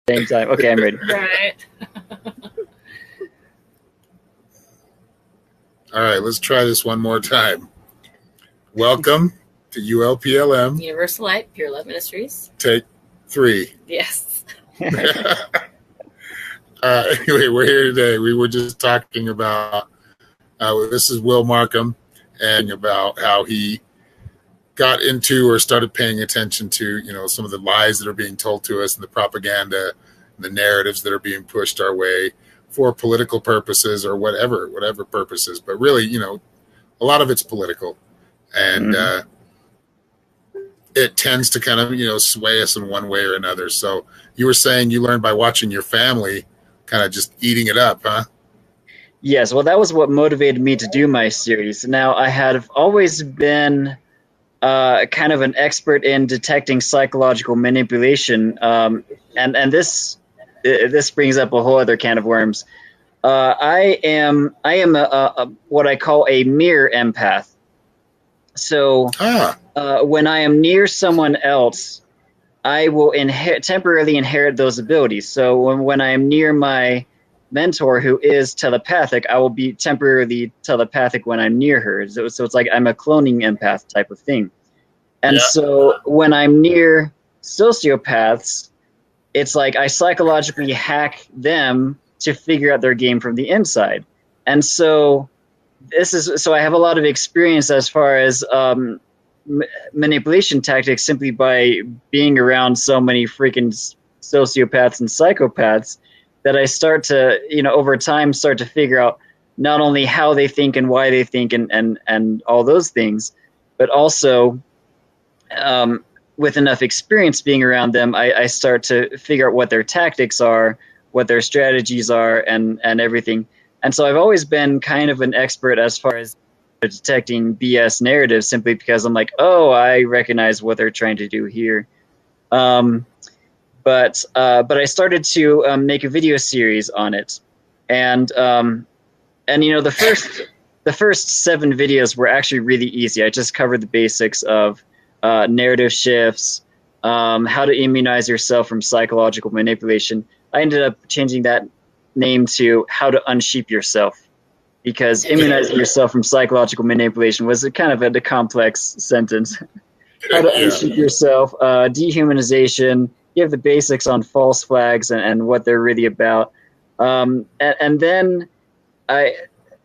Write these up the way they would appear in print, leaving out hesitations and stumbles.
Same time. Okay, I'm ready. Right. All right, let's try this one more time. Welcome to ULPLM. Universal Light, Pure Love Ministries. Take 3. Yes. Anyway, we're here today. We were just talking about, this is Will Markham, and about how he got into or started paying attention to, some of the lies that are being told to us and the propaganda and the narratives that are being pushed our way for political purposes or whatever purposes. But really, a lot of it's political. And it tends to kind of, sway us in one way or another. So you were saying you learned by watching your family kind of just eating it up, huh? Yes, well, that was what motivated me to do my series. Now, I have always been kind of an expert in detecting psychological manipulation, and this brings up a whole other can of worms. I am a what I call a mirror empath. So when I am near someone else, I will temporarily inherit those abilities. So when I am near my mentor who is telepathic, I will be temporarily telepathic when I'm near her. So it's like I'm a cloning empath type of thing. And so when I'm near sociopaths, it's like I psychologically hack them to figure out their game from the inside. And so I have a lot of experience as far as manipulation tactics simply by being around so many freaking sociopaths and psychopaths that I start to, over time start to figure out not only how they think and why they think and all those things, but also with enough experience being around them, I start to figure out what their tactics are, what their strategies are, and everything. And so I've always been kind of an expert as far as detecting BS narratives, simply because I'm like, oh, I recognize what they're trying to do here. But I started to make a video series on it, and the first 7 videos were actually really easy. I just covered the basics of narrative shifts, how to immunize yourself from psychological manipulation. I ended up changing that name to How to Unsheep Yourself, because immunizing yourself from psychological manipulation was a kind of a complex sentence. How to unsheep yourself, dehumanization, give the basics on false flags and what they're really about. And then the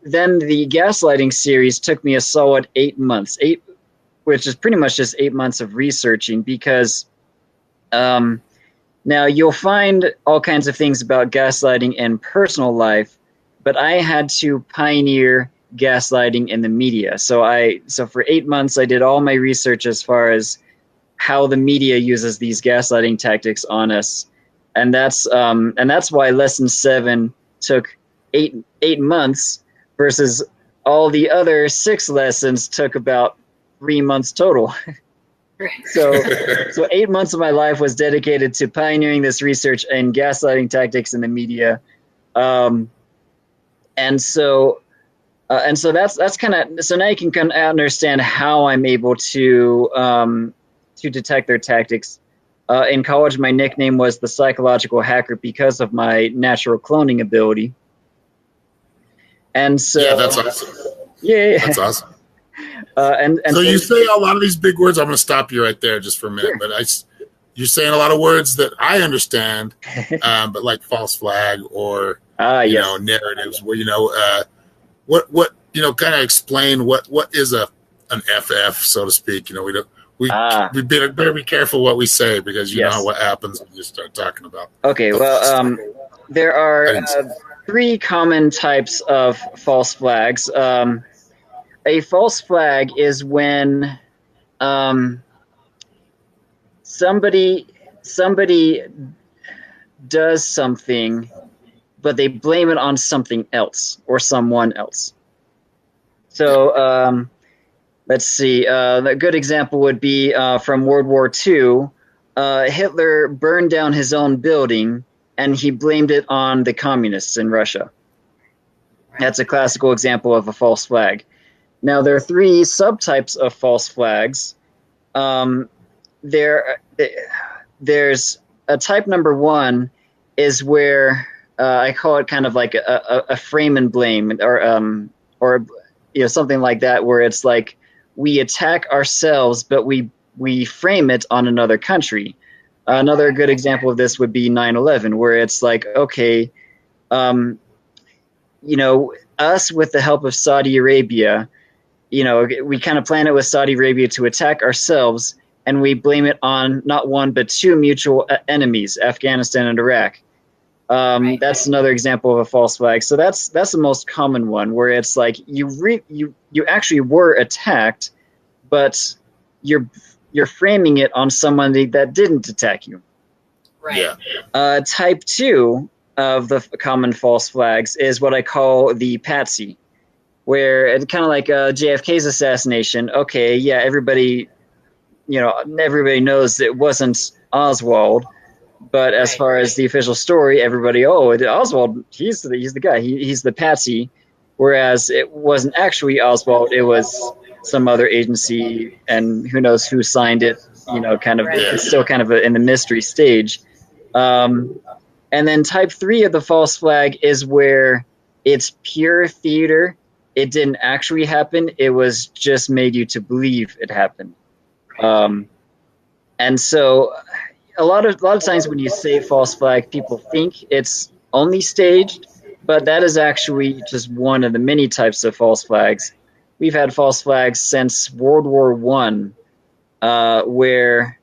gaslighting series took me a solid 8 months, which is pretty much just 8 months of researching, because now you'll find all kinds of things about gaslighting in personal life, but I had to pioneer gaslighting in the media. So for 8 months, I did all my research as far as how the media uses these gaslighting tactics on us. And that's why lesson 7 took eight months versus all the other 6 lessons took about 3 months total. So 8 months of my life was dedicated to pioneering this research and gaslighting tactics in the media. And so that's kind of, so now you can kind of understand how I'm able to detect their tactics. In college, my nickname was the psychological hacker because of my natural cloning ability. And so that's awesome. Yeah, that's awesome. And so you say a lot of these big words. I'm going to stop you right there just for a minute. Sure. But you're saying a lot of words that I understand, but like false flag or narratives. Where what kind of explain what is an FF, so to speak. We better be careful what we say, because you know what happens when you start talking about. Okay, well, there are 3 common types of false flags. A false flag is when somebody does something, but they blame it on something else or someone else. So let's see. A good example would be from World War II. Hitler burned down his own building, and he blamed it on the communists in Russia. That's a classical example of a false flag. Now, there are 3 subtypes of false flags. There's a type number 1 is where I call it kind of like a frame and blame, or something like that, where it's like we attack ourselves, but we frame it on another country. Another good example of this would be 9/11, where it's like, okay, us with the help of Saudi Arabia, we kind of plan it with Saudi Arabia to attack ourselves, and we blame it on not one but two mutual enemies, Afghanistan and Iraq. That's another example of a false flag. So that's the most common one, where it's like you actually were attacked, but you're framing it on somebody that didn't attack you. Right. Yeah. Type 2 of the common false flags is what I call the patsy, where it's kind of like JFK's assassination. Okay, yeah, everybody knows it wasn't Oswald, but as far as the official story, everybody, Oswald, he's the guy, he's the patsy, whereas it wasn't actually Oswald, it was some other agency, and who knows who signed it. It's still kind of in the mystery stage. And then type 3 of the false flag is where it's pure theater. It didn't actually happen. It was just made you to believe it happened. And so a lot of times when you say false flag, people think it's only staged, but that is actually just one of the many types of false flags. We've had false flags since World War I, where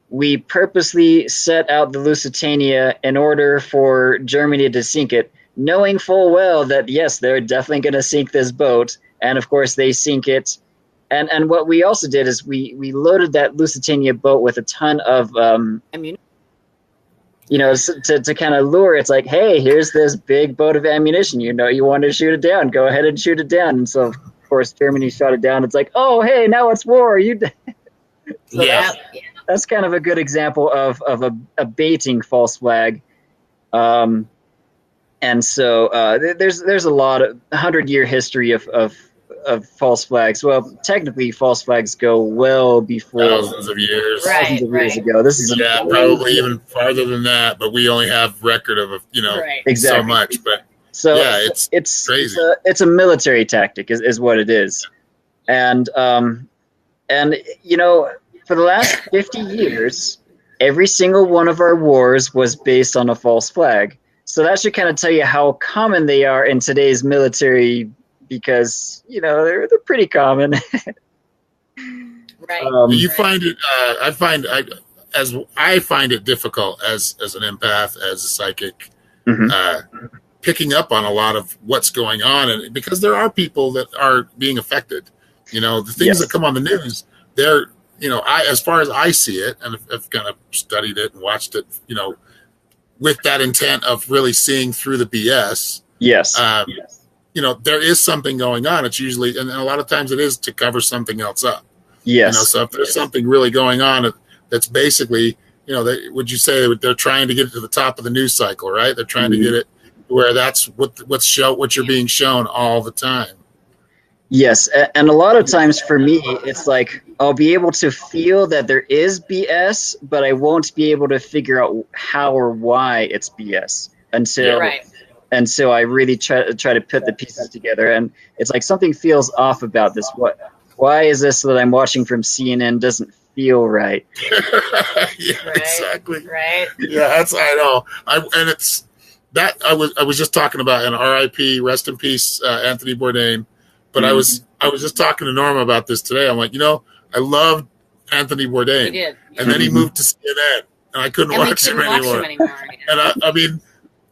we purposely set out the Lusitania in order for Germany to sink it, knowing full well that, yes, they're definitely going to sink this boat. And, of course, they sink it. And what we also did is we loaded that Lusitania boat with a ton of ammunition. To kind of lure, it's like, hey, here's this big boat of ammunition. You want to shoot it down. Go ahead and shoot it down. And so, of course, Germany shot it down. It's like, oh, hey, now it's war. So that's kind of a good example of a baiting false flag. And so there's a lot of 100-year history of false flags. Well, technically, false flags go well before thousands of years. Thousands of years ago. This is probably even farther than that. But we only have record of exactly. so much. But it's crazy. It's a military tactic, is what it is, and for the last 50 years, every single one of our wars was based on a false flag. So that should kind of tell you how common they are in today's military, because they're pretty common. Right. You find it. I find it difficult as an empath, as a psychic, picking up on a lot of what's going on, and because there are people that are being affected. The things that come on the news, they're as far as I see it, and I've kind of studied it and watched it, with that intent of really seeing through the BS. Yes. There is something going on. It's usually, and a lot of times it is to cover something else up. Yes. So if there's something really going on, that's basically, would you say they're trying to get it to the top of the news cycle, right? They're trying to get it where that's what you're being shown all the time. Yes, and a lot of times for me, it's like I'll be able to feel that there is BS, but I won't be able to figure out how or why it's BS until I really try to put the pieces together. And it's like something feels off about this. Why is this that I'm watching from CNN doesn't feel right? Exactly. Right. Yeah, I know. I was just talking about an RIP, rest in peace, Anthony Bourdain. But I was just talking to Norma about this today. I'm like, I loved Anthony Bourdain. He did. And then he moved to CNN, and I couldn't watch him anymore. And I mean,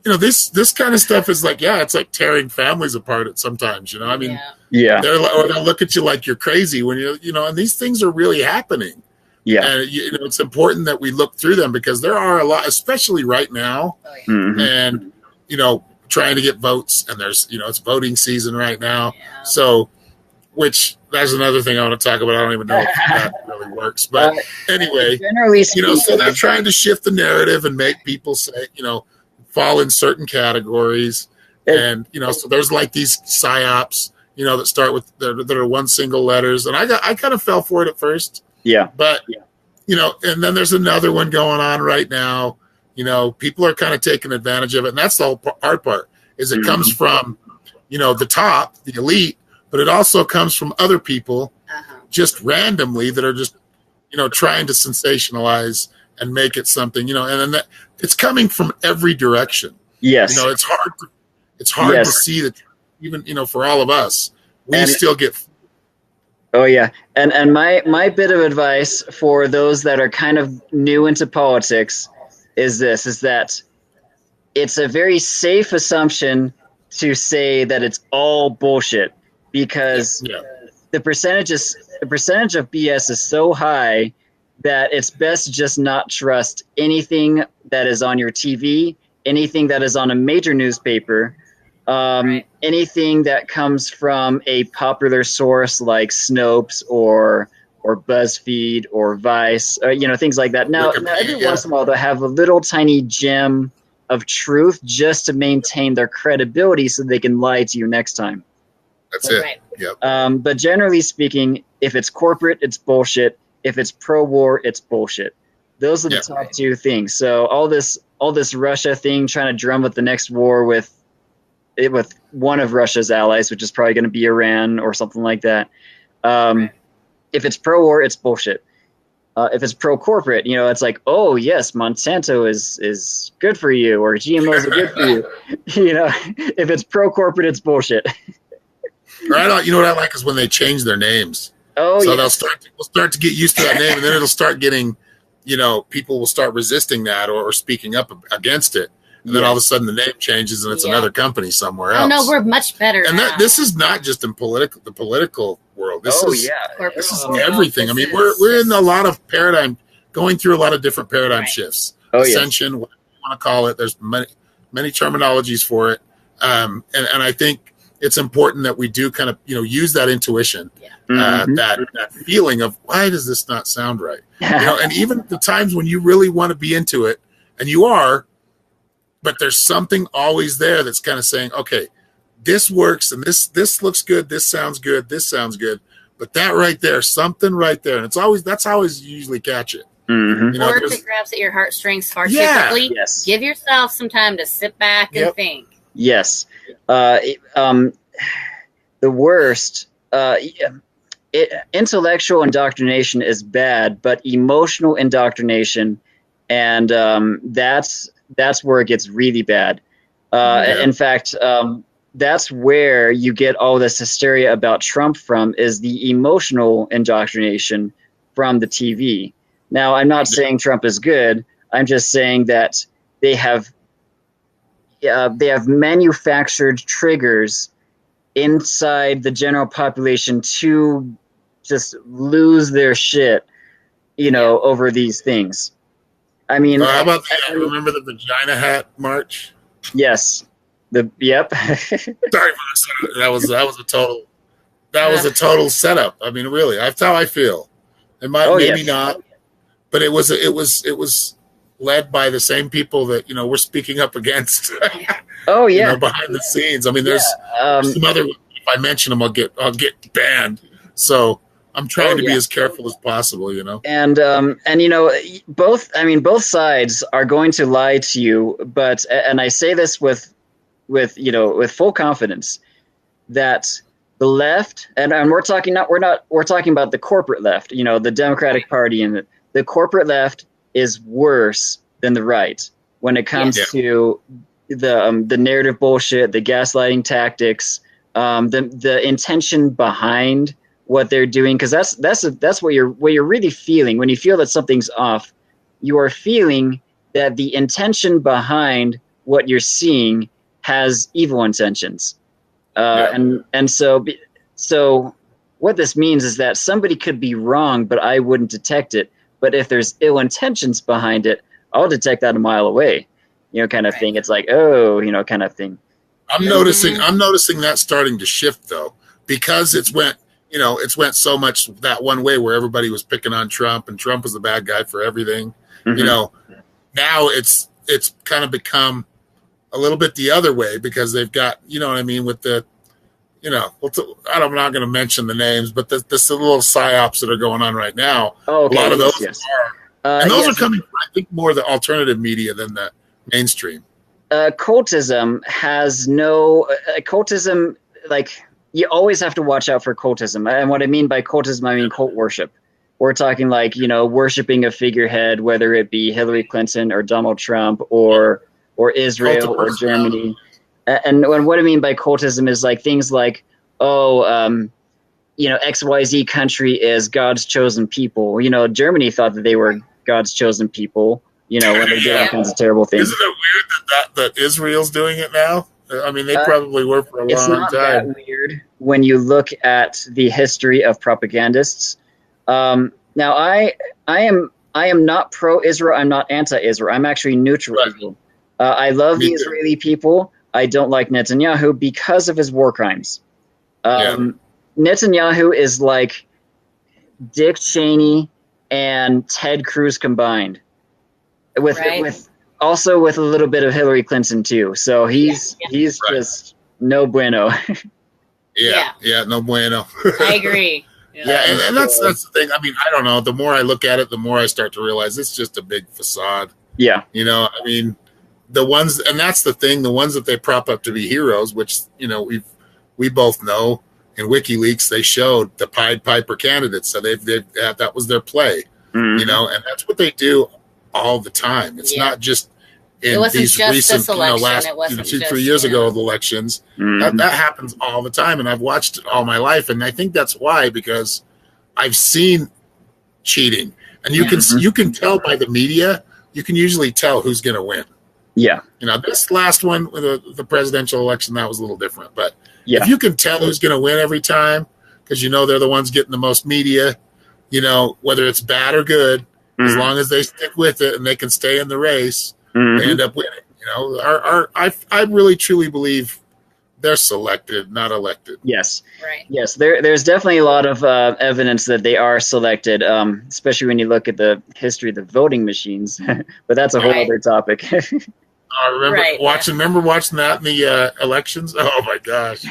this kind of stuff is like, it's like tearing families apart sometimes. They'll look at you like you're crazy when and these things are really happening. Yeah. And it's important that we look through them, because there are a lot, especially right now. Oh, yeah. And trying to get votes, and there's it's voting season right now. So, which that's another thing I want to talk about. I don't even know if that really works, but anyway, generally speaking, so they're trying to shift the narrative and make people say, fall in certain categories, and so there's like these psyops, that start with that are one single letters, and I kind of fell for it at first, but and then there's another one going on right now people are kind of taking advantage of it. And that's the whole hard part is it comes from, the top, the elite, but it also comes from other people just randomly that are just, trying to sensationalize and make it something, and then that it's coming from every direction. Yes. It's hard to see that even, for all of us, we still get. Oh yeah. And my bit of advice for those that are kind of new into politics is that it's a very safe assumption to say that it's all bullshit because the percentage of BS is so high that it's best to just not trust anything that is on your TV, anything that is on a major newspaper, anything that comes from a popular source like Snopes or BuzzFeed or Vice, things like that. Now every once in a while they'll have a little tiny gem of truth just to maintain their credibility so they can lie to you next time. That's it. Right. Yep. But generally speaking, if it's corporate, it's bullshit. If it's pro-war, it's bullshit. Those are the top two things. So all this Russia thing, trying to drum up the next war with one of Russia's allies, which is probably going to be Iran or something like that. If it's pro-war, it's bullshit. If it's pro-corporate, it's like, oh yes, Monsanto is good for you, or GMOs are good for you. If it's pro-corporate, it's bullshit. Right. What I like is when they change their names. Oh, so yeah. we'll start to get used to that name, and then it'll start getting, people will start resisting that or speaking up against it. And then all of a sudden the name changes and it's another company somewhere else. Oh no, we're much better. And now. this is not just in the political world. This is everything. This we're in a lot of going through a lot of different paradigm shifts. Ascension, what you want to call it. There's many terminologies for it. And I think it's important that we do kind of, use that intuition, that feeling of why does this not sound right? And even the times when you really want to be into it and you are, but there's something always there that's kind of saying, okay, this works and this looks good. This sounds good. This sounds good. But that right there, something right there. And that's how you usually catch it. Mm-hmm. Or if it grabs at your heartstrings far too quickly, give yourself some time to sit back and think. Yes. The worst, intellectual indoctrination is bad, but emotional indoctrination, and that's where it gets really bad. In fact, that's where you get all this hysteria about Trump from, is the emotional indoctrination from the TV. Now, I'm not saying Trump is good. I'm just saying that they have manufactured triggers inside the general population to just lose their shit, over these things. I mean, how about remember the vagina hat march? Yes. Sorry for the that was a total setup. I mean, really, that's how I feel. It might maybe not, but it was led by the same people that we're speaking up against. Behind the scenes. I mean, there's some other. If I mention them, I'll get banned. So I'm trying to be as careful as possible. And both sides are going to lie to you, and I say this with full confidence that the left, and we're talking about the corporate left, the Democratic Party, and the corporate left is worse than the right when it comes to the narrative bullshit, the gaslighting tactics, the intention behind what they're doing, because that's what you're really feeling when you feel that something's off. You are feeling that the intention behind what you're seeing has evil intentions, and so what this means is that somebody could be wrong, but I wouldn't detect it. But if there's ill intentions behind it, I'll detect that a mile away, kind of thing. It's like, kind of thing. I'm noticing that starting to shift though, because it's went so much that one way where everybody was picking on Trump and Trump was the bad guy for everything. Mm-hmm. Now it's kind of become a little bit the other way because they've got, with the, I'm not going to mention the names, but the little psyops that are going on right now. Oh, okay. A lot of those And those are coming from, I think, more the alternative media than the mainstream. Cultism has no cultism. Like, you always have to watch out for cultism. And what I mean by cultism, I mean cult worship. We're talking like, worshiping a figurehead, whether it be Hillary Clinton or Donald Trump or Israel or Germany. And what I mean by cultism is like things like, XYZ country is God's chosen people. Germany thought that they were God's chosen people, when they did all kinds of terrible things. Isn't it weird that Israel's doing it now? I mean, they probably were for a long time. It's not that weird when you look at the history of propagandists. Now, I am not pro-Israel. I'm not anti-Israel. I'm actually neutral. Right. I love the Israeli people. I don't like Netanyahu because of his war crimes. Netanyahu is like Dick Cheney and Ted Cruz combined, with also with a little bit of Hillary Clinton too. So he's just no bueno. No bueno. I agree. And that's the thing. I mean, I don't know. The more I look at it, the more I start to realize it's just a big facade. Yeah. I mean, the ones, and that's the thing, the ones that they prop up to be heroes, which, we both know in WikiLeaks, they showed the Pied Piper candidates. So that was their play, and that's what they do all the time. It's not just in these recent, last 2-3 years ago of elections. That happens all the time. And I've watched it all my life. And I think that's why, because I've seen cheating, and you can tell by the media, you can usually tell who's going to win. Yeah. This last one with the presidential election, that was a little different, but if you can tell who's going to win every time, because they're the ones getting the most media, whether it's bad or good, as long as they stick with it and they can stay in the race, they end up winning. I really truly believe they're selected, not elected. Yes. Right. Yes. There's definitely a lot of evidence that they are selected, especially when you look at the history of the voting machines. But that's a whole other topic. I remember watching that in the elections. Oh my gosh!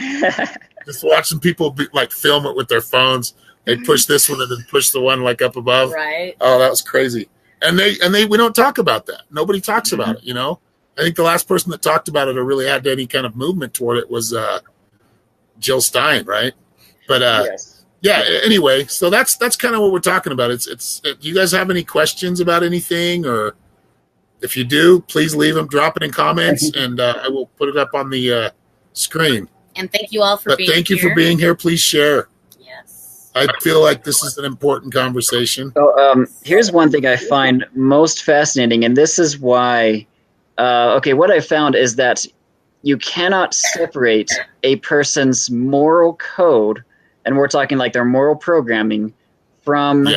Just watching people film it with their phones. They push this one and then push the one up above. Right. Oh, that was crazy. And we don't talk about that. Nobody talks about it. I think the last person that talked about it or really had any kind of movement toward it was Jill Stein, right? But anyway, so that's kind of what we're talking about. Do you guys have any questions about anything, or if you do, please leave them, drop it in comments, and I will put it up on the screen. And thank you all for being here. Thank you for being here. Please share. Yes. I feel like this is an important conversation. So here's one thing I find most fascinating, and this is why, what I found is that you cannot separate a person's moral code, and we're talking like their moral programming, from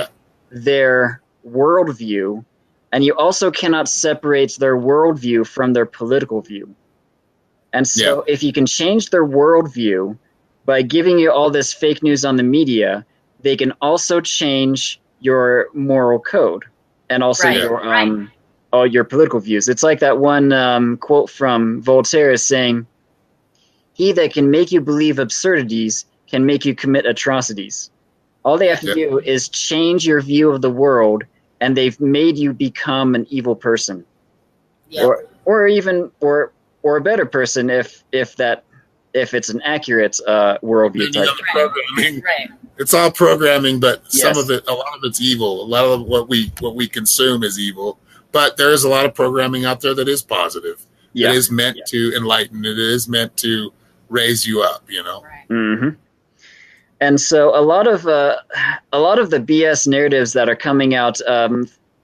their worldview. And you also cannot separate their worldview from their political view. And so if you can change their worldview by giving you all this fake news on the media, they can also change your moral code and also all your political views. It's like that one quote from Voltaire is saying, "He that can make you believe absurdities can make you commit atrocities." All they have to do is change your view of the world, and they've made you become an evil person, or even a better person if it's an accurate worldview type. Right. It's all programming, but a lot of it's evil. A lot of what we consume is evil. But there is a lot of programming out there that is positive. It is meant to enlighten. It is meant to raise you up. Right. Mm-hmm. And so a lot of the BS narratives that are coming out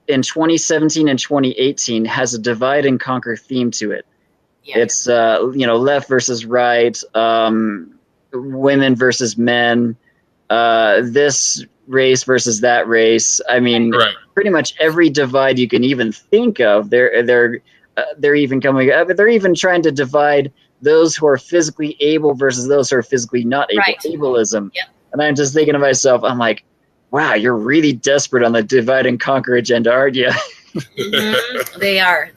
in 2017 and 2018 has a divide and conquer theme to it. Yeah. It's left versus right, women versus men, this race versus that race. I mean, pretty much every divide you can even think of. They're even coming. They're even trying to divide those who are physically able versus those who are physically not able. Right. Ableism. Yep. And I'm just thinking to myself, I'm like, wow, you're really desperate on the divide and conquer agenda, aren't you? Mm-hmm. They are.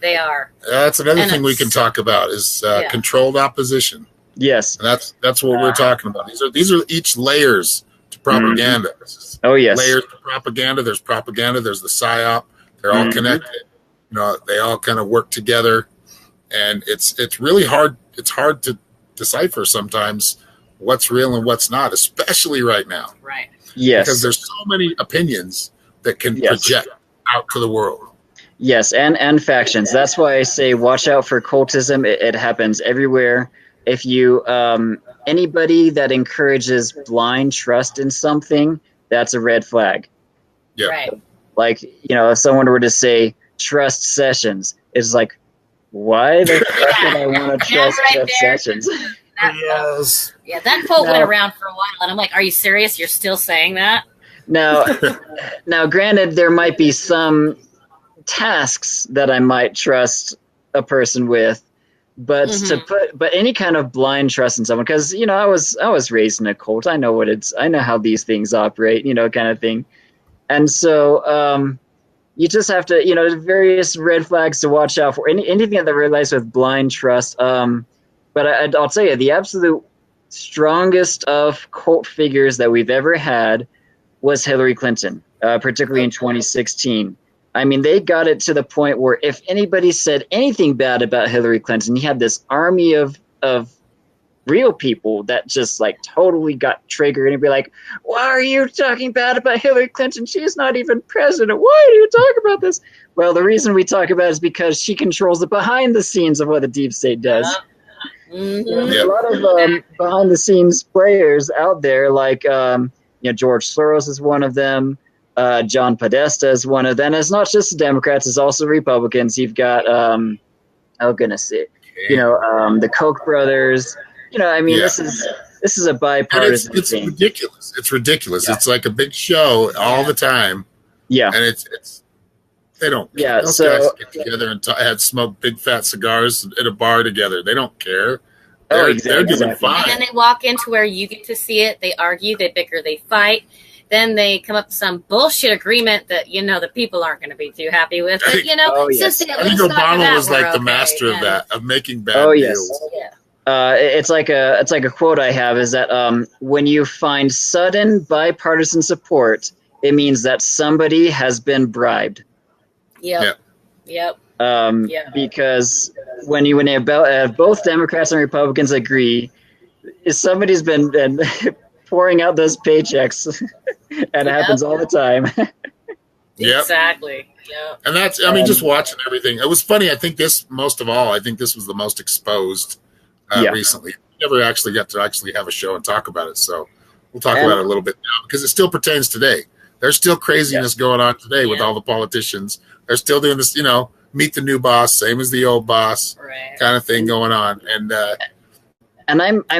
That's another thing we can talk about is controlled opposition. Yes. And that's what we're talking about. These are each layers to propaganda. Oh, yes. Layers to propaganda. There's the PSYOP. They're all connected. You know, they all kind of work together, and it's really hard. It's hard to decipher sometimes what's real and what's not, especially right now. Right. Yes. Because there's so many opinions that can project out to the world. Yes, and factions. That's why I say watch out for cultism. It happens everywhere. If you anybody that encourages blind trust in something, that's a red flag. Yeah. Right. Like, you know, if someone were to say trust Sessions, it's like, why the fuck would I want to trust Jeff Sessions? Yes. Yeah, that quote went around for a while, and I'm like, are you serious? You're still saying that? Now, granted, there might be some tasks that I might trust a person with, but but any kind of blind trust in someone, because, you know, I was raised in a cult. I know I know how these things operate, you know, kind of thing. And so you just have to, you know, various red flags to watch out for. Anything that relates with blind trust. But I'll tell you, the absolute strongest of cult figures that we've ever had was Hillary Clinton, particularly in 2016. I mean, they got it to the point where if anybody said anything bad about Hillary Clinton, you had this army of real people that just like totally got triggered and be like, why are you talking bad about Hillary Clinton? She's not even president. Why do you talk about this? Well, the reason we talk about it is because she controls the behind the scenes of what the deep state does. There's a lot of behind the scenes players out there, like you know, George Soros is one of them. John Podesta is one of them. It's not just the Democrats; it's also Republicans. You've got you know, the Koch brothers. You know, I mean, this is a bipartisan it's thing. ridiculous. It's ridiculous. It's like a big show all the time. Yeah, and it's they don't. Yeah, those so guys get together and have smoke big fat cigars at a bar together. They don't care. They're doing fine. And then they walk into where you get to see it. They argue, they bicker, they fight. Then they come up with some bullshit agreement that, you know, the people aren't going to be too happy with. But, you know, I think Obama was like the master of that, of making bad deals. Yeah. It's like a quote I have is that when you find sudden bipartisan support, it means that somebody has been bribed. Yep. Because when both Democrats and Republicans agree, somebody's been pouring out those paychecks, and it happens all the time. Exactly. Yeah. And that's, I mean, just watching everything. It was funny. I think this was the most exposed recently. Never actually got to actually have a show and talk about it. So we'll talk about it a little bit now because it still pertains today. There's still craziness going on today with all the politicians. They're still doing this, you know, meet the new boss, same as the old boss kind of thing going on. And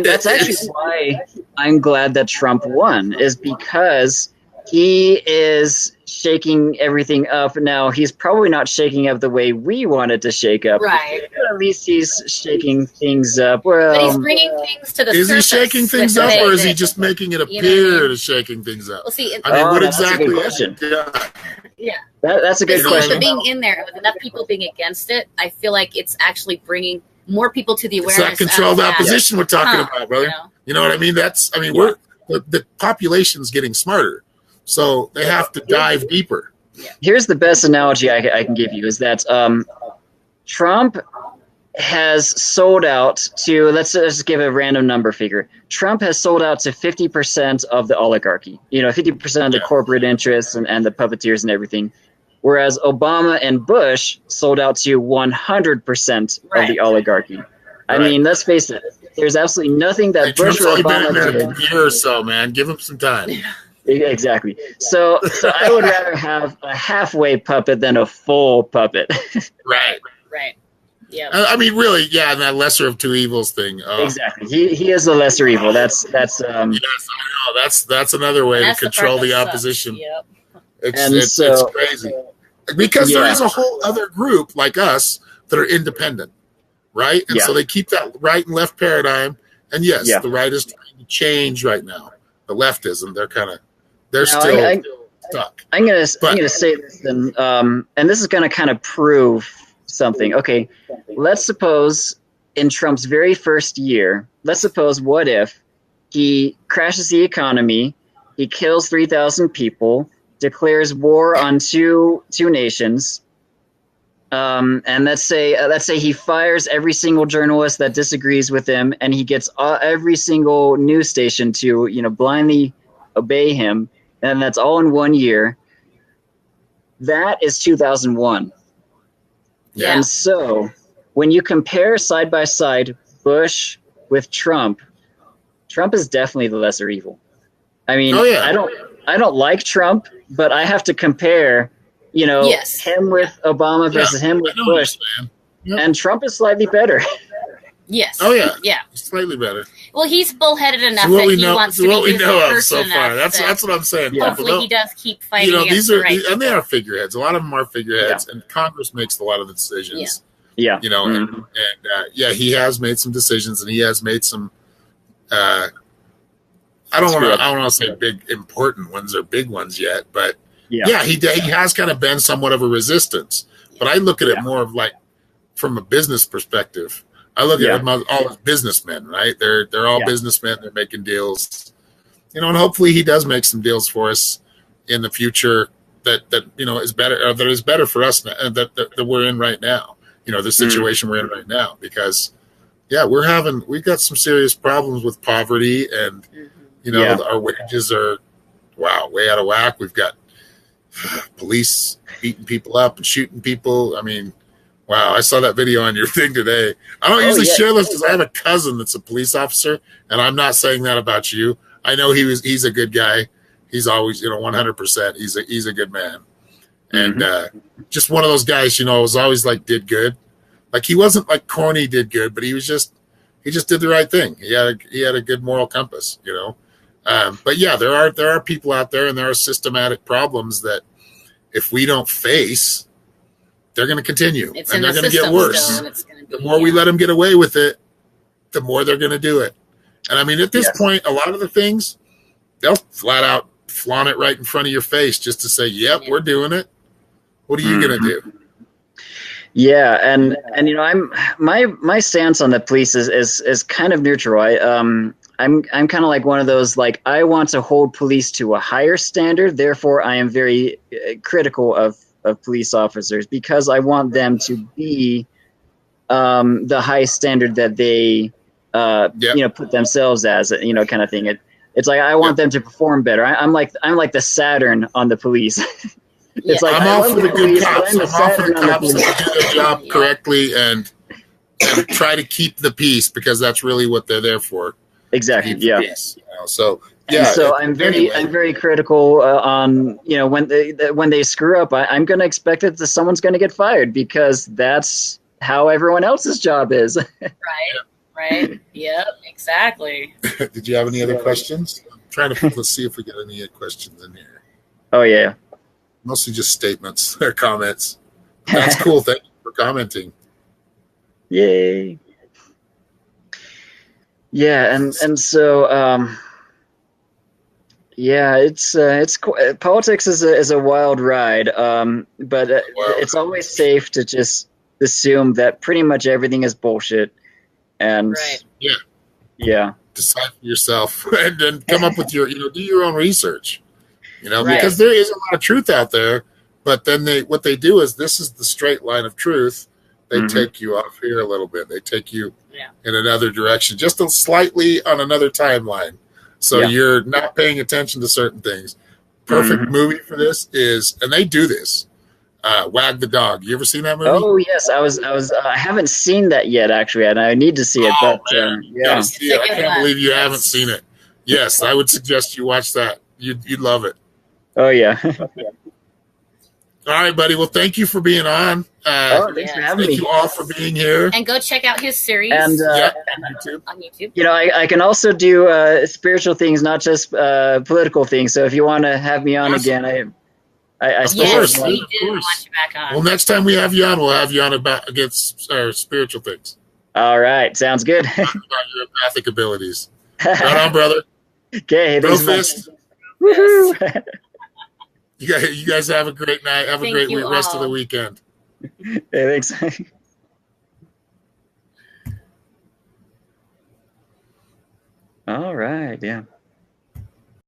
that's actually why I'm glad that Trump won, is because he is shaking everything up. Now, he's probably not shaking up the way we wanted to shake up. Right. But at least he's shaking things up. Well, but he's bringing things to the surface. Is he shaking things up, or is he just making it appear to shaking things up? Well, see, I mean, what exactly? That's a good question. Yeah. That's a good question. But being in there with enough people being against it, I feel like it's actually bringing more people to the awareness. It's that controlled opposition we're talking about, brother. You know what I mean? The population's getting smarter, so they have to dive deeper. Here's the best analogy I can give you is that Trump has sold out to, let's just give a random number figure. Trump has sold out to 50% of the oligarchy, 50% of the corporate interests and the puppeteers and everything. Whereas Obama and Bush sold out to 100% of the oligarchy. I mean, let's face it. There's absolutely nothing that Bush or Obama did. A year or so, man. Give him some time. Exactly. So I would rather have a halfway puppet than a full puppet. Right. Yeah. I mean, really, and that lesser of two evils thing. Exactly. He is the lesser evil. That's. Yes, I know. That's another way to control the opposition. Yep. It's crazy. Because there is a whole other group like us that are independent, right? And so they keep that right and left paradigm. And yes, the right is trying to change right now. The left isn't. They're still stuck. I'm gonna say this, and this is gonna kind of prove something. Okay, let's suppose in Trump's very first year, what if he crashes the economy, he kills 3,000 people, declares war on two nations. And let's say he fires every single journalist that disagrees with him, and he gets every single news station to blindly obey him, and that's all in 1 year. That is 2001. Yeah. And so when you compare side by side Bush with Trump is definitely the lesser evil. I mean, I don't like Trump, but I have to compare, him with Obama versus him with Bush. Yep. And Trump is slightly better. Yes. Oh yeah. Yeah. Slightly better. Well, he's bullheaded enough that he wants to be what we know of so far. That's what I'm saying. Yeah. Hopefully, he does keep fighting. Against the right and they are figureheads. A lot of them are figureheads, and Congress makes a lot of the decisions. Yeah. And he has made some decisions, and he has made some. I don't want to say big important ones or big ones yet, but he has kind of been somewhat of a resistance. But I look at it more of like from a business perspective. I look at them all as businessmen, right? They're all businessmen. They're making deals, and hopefully he does make some deals for us in the future that is better, or that is better for us that we're in right now. The situation we're in right now, because we've got some serious problems with poverty, and our wages are way out of whack. We've got police beating people up and shooting people. I mean. Wow, I saw that video on your thing today. I don't usually share this because I have a cousin that's a police officer, and I'm not saying that about you. I know he's a good guy. He's always, 100%. He's a good man. And just one of those guys, was always like did good. Like he wasn't like corny did good, but he just did the right thing. He had a good moral compass, But yeah, there are people out there, and there are systematic problems that if we don't face, they're going to continue, and they're going to get worse. The more we let them get away with it, the more they're going to do it. And I mean, at this point, a lot of the things, they'll flat out flaunt it right in front of your face just to say, "Yep, we're doing it." What are you going to do? Yeah, and I'm my stance on the police is kind of neutral. I'm kind of like one of those, like, I want to hold police to a higher standard. Therefore, I am very critical of police officers, because I want them to be the high standard that they put themselves as, kind of thing. It's like I want them to perform better. I'm like the Saturn on the police. It's like I'm all for the good cops. I'm all for the cops that do their job correctly and try to keep the peace, because that's really what they're there for. Exactly. Yeah. Peace, So I'm very critical on when they screw up. I'm going to expect that someone's going to get fired, because that's how everyone else's job is. Right. Yep. Exactly. Did you have any other questions? I'm trying to let's see if we get any questions in here. Oh yeah. Mostly just statements or comments. That's cool. Thank you for commenting. Yay. Yeah, and so it's politics is a wild ride, but it's always safe to just assume that pretty much everything is bullshit, and decide for yourself and then come up with your do your own research, because there is a lot of truth out there, but then what they do is, this is the straight line of truth. They take you off here a little bit. They take you in another direction, just slightly on another timeline. So you're not paying attention to certain things. Perfect movie for this is, and they do this, Wag the Dog. You ever seen that movie? Oh yes, I haven't seen that yet, actually, and I need to see it. But I can't believe you haven't seen it. Yes, I would suggest you watch that. You'd love it. Oh yeah. All right, buddy. Well, thank you for being on. Thanks for having me. Thank you all for being here. And go check out his series and on YouTube. I can also do spiritual things, not just political things. So if you want to have me on again, I of course, we do want you back on. Well, next time we have you on, we'll have you on against spiritual things. All right, sounds good. Talk about your empathic abilities. Right on, brother. Okay, Bro fist. Woohoo! You guys have a great night. Have a great rest of the weekend. Hey, thanks. All right, yeah.